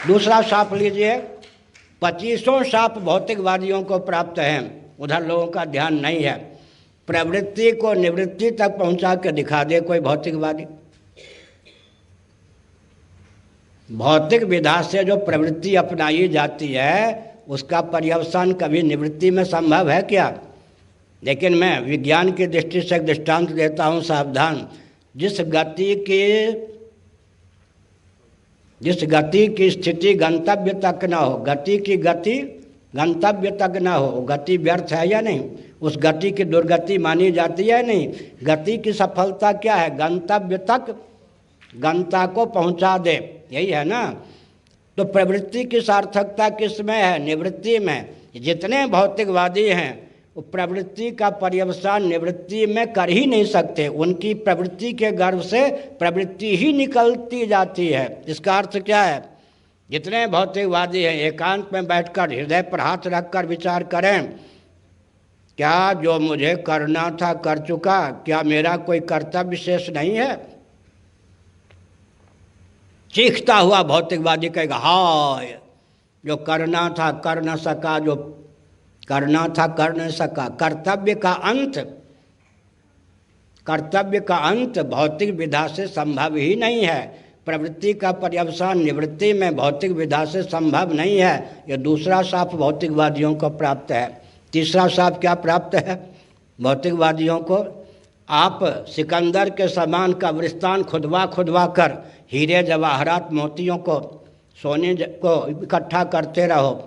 दूसरा शाप लीजिए, 25 शाप भौतिकवादियों को प्राप्त हैं, उधर लोगों का ध्यान नहीं है। प्रवृत्ति को निवृत्ति तक पहुंचा के दिखा दे कोई भौतिकवादी। भौतिक विधा से जो प्रवृत्ति अपनाई जाती है उसका पर्यवसान कभी निवृत्ति में संभव है क्या? लेकिन मैं विज्ञान की दृष्टि से एक दृष्टांत देता हूँ, सावधान। जिस गति की स्थिति गंतव्य तक न हो, गति की गति गंतव्य तक न हो, गति व्यर्थ है या नहीं? उस गति की दुर्गति मानी जाती है नहीं? गति की सफलता क्या है? गंतव्य तक गंता को पहुंचा दे, यही है ना। तो प्रवृत्ति की सार्थकता किस में है? निवृत्ति में। जितने भौतिकवादी हैं वो प्रवृत्ति का पर्यवसान निवृत्ति में कर ही नहीं सकते। उनकी प्रवृत्ति के गर्भ से प्रवृत्ति ही निकलती जाती है। इसका अर्थ क्या है? जितने भौतिकवादी हैं एकांत में बैठकर हृदय पर हाथ रखकर विचार करें, क्या जो मुझे करना था कर चुका? क्या मेरा कोई कर्तव्य शेष नहीं है? चीखता हुआ भौतिकवादी कहेगा, हाय जो करना था कर न सका, जो करना था कर न सका। कर्तव्य का अंत भौतिक विधा से संभव ही नहीं है। प्रवृत्ति का पर्यवसान निवृत्ति में भौतिक विधा से संभव नहीं है। यह दूसरा शाप भौतिकवादियों को प्राप्त है। तीसरा शाप क्या प्राप्त है भौतिकवादियों को? आप सिकंदर के समान कब्रिस्तान खुदवा कर हीरे जवाहरात मोतियों को सोने को इकट्ठा करते रहो।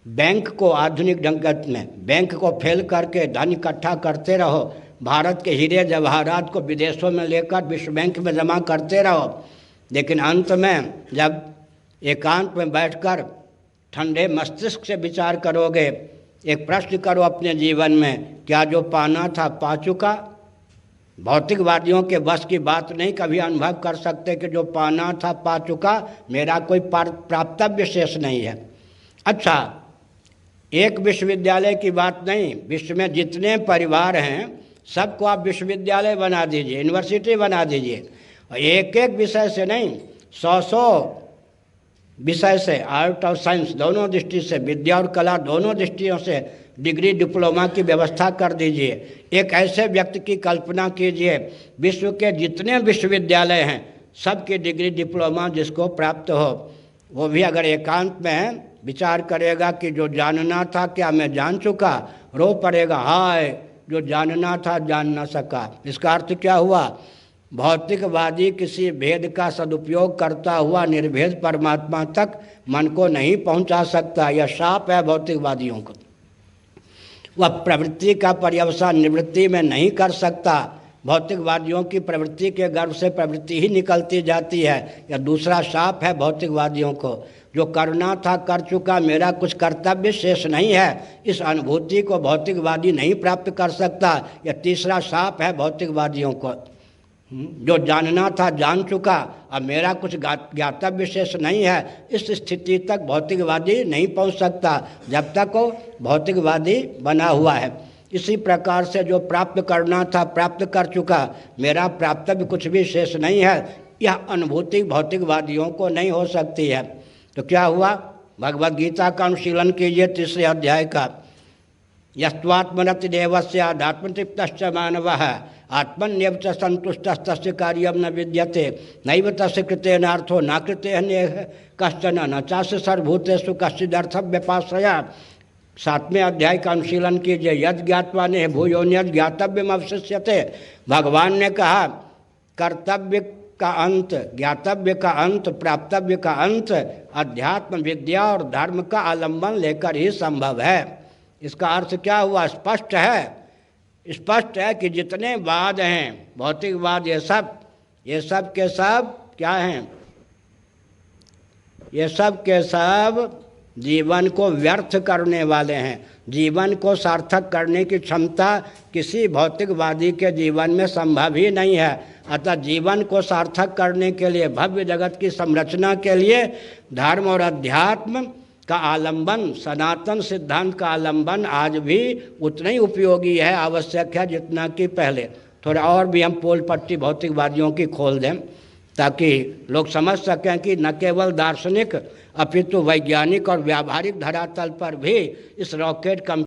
बैंक को आधुनिक जगत में बैंक को फेल करके धन इकट्ठा करते रहो। भारत के हीरे जवाहरात को विदेशों में लेकर विश्व बैंक में जमा करते रहो। लेकिन अंत में जब एकांत में बैठकर ठंडे मस्तिष्क से विचार करोगे, एक प्रश्न करो अपने जीवन में, क्या जो पाना था पा चुका? भौतिकवादियों के बस की बात नहीं, कभी अनुभव कर सकते कि जो पाना था पा चुका, मेरा कोई प्राप्तव्य शेष नहीं है। अच्छा, एक विश्वविद्यालय की बात नहीं, विश्व में जितने परिवार हैं सबको आप विश्वविद्यालय बना दीजिए, यूनिवर्सिटी बना दीजिए। और एक एक विषय से नहीं, 100 विषय से, आर्ट और साइंस दोनों दृष्टि से, विद्या और कला दोनों दृष्टियों से डिग्री डिप्लोमा की व्यवस्था कर दीजिए। एक ऐसे व्यक्ति की कल्पना कीजिए, विश्व के जितने विश्वविद्यालय हैं सबकी डिग्री डिप्लोमा जिसको प्राप्त हो, वो भी अगर एकांत में विचार करेगा कि जो जानना था क्या मैं जान चुका, रो पड़ेगा, हाय जो जानना था जान ना सका। इसका अर्थ क्या हुआ? भौतिकवादी किसी भेद का सदुपयोग करता हुआ निर्भेद परमात्मा तक मन को नहीं पहुंचा सकता। यह शाप है भौतिकवादियों को। वह प्रवृत्ति का पर्यवसान निवृत्ति में नहीं कर सकता। भौतिकवादियों की प्रवृत्ति के गर्भ से प्रवृत्ति ही निकलती जाती है। यह दूसरा शाप है भौतिकवादियों को। जो करना था कर चुका, मेरा कुछ कर्तव्य शेष नहीं है, इस अनुभूति को भौतिकवादी नहीं प्राप्त कर सकता। यह तीसरा शाप है भौतिकवादियों को। जो जानना था जान चुका, अब मेरा कुछ ज्ञातव्य शेष नहीं है, इस स्थिति तक भौतिकवादी नहीं पहुंच सकता जब तक वो भौतिकवादी बना हुआ है। इसी प्रकार से जो प्राप्त करना था प्राप्त कर चुका, मेरा प्राप्तव्य कुछ भी शेष नहीं है, यह अनुभूति भौतिकवादियों को नहीं हो सकती है। तो क्या हुआ? भगवद गीता का अनुशीलन कीजिए, 3 अध्याय का। यस्त्वात्मरति देवस्य आत्मतृप्तश्च मानवः आत्मन्येव च संतुष्टस्तस्य कार्यं न विद्यते नैव तस्य कृतेनार्थो न कृतेऽन्यः कश्चन न चास्य सर्वभूतेषु कश्चिदर्थं व्यपाश्रया। 7वें अध्याय का अनुशीलन कीजिए। यद ज्ञात्वा नेह भूयोन्यद ज्ञातव्यम अवशिष्यते। भगवान ने कहा कर्तव्य का अंत, ज्ञातव्य का अंत, प्राप्तव्य का अंत अध्यात्म विद्या और धर्म का आलंबन लेकर ही संभव है। इसका अर्थ क्या हुआ? स्पष्ट है कि जितने वाद हैं भौतिकवाद, ये सब के सब क्या हैं? ये सब के सब जीवन को व्यर्थ करने वाले हैं। जीवन को सार्थक करने की क्षमता किसी भौतिकवादी के जीवन में संभव ही नहीं है। अतः जीवन को सार्थक करने के लिए, भव्य जगत की संरचना के लिए धर्म और अध्यात्म का आलंबन, सनातन सिद्धांत का आलंबन आज भी उतना ही उपयोगी है, आवश्यक है जितना कि पहले। थोड़ा और भी हम पोल पट्टी भौतिकवादियों की खोल दें ताकि लोग समझ सकें कि न केवल दार्शनिक अपितु वैज्ञानिक और व्यावहारिक धरातल पर भी इस रॉकेट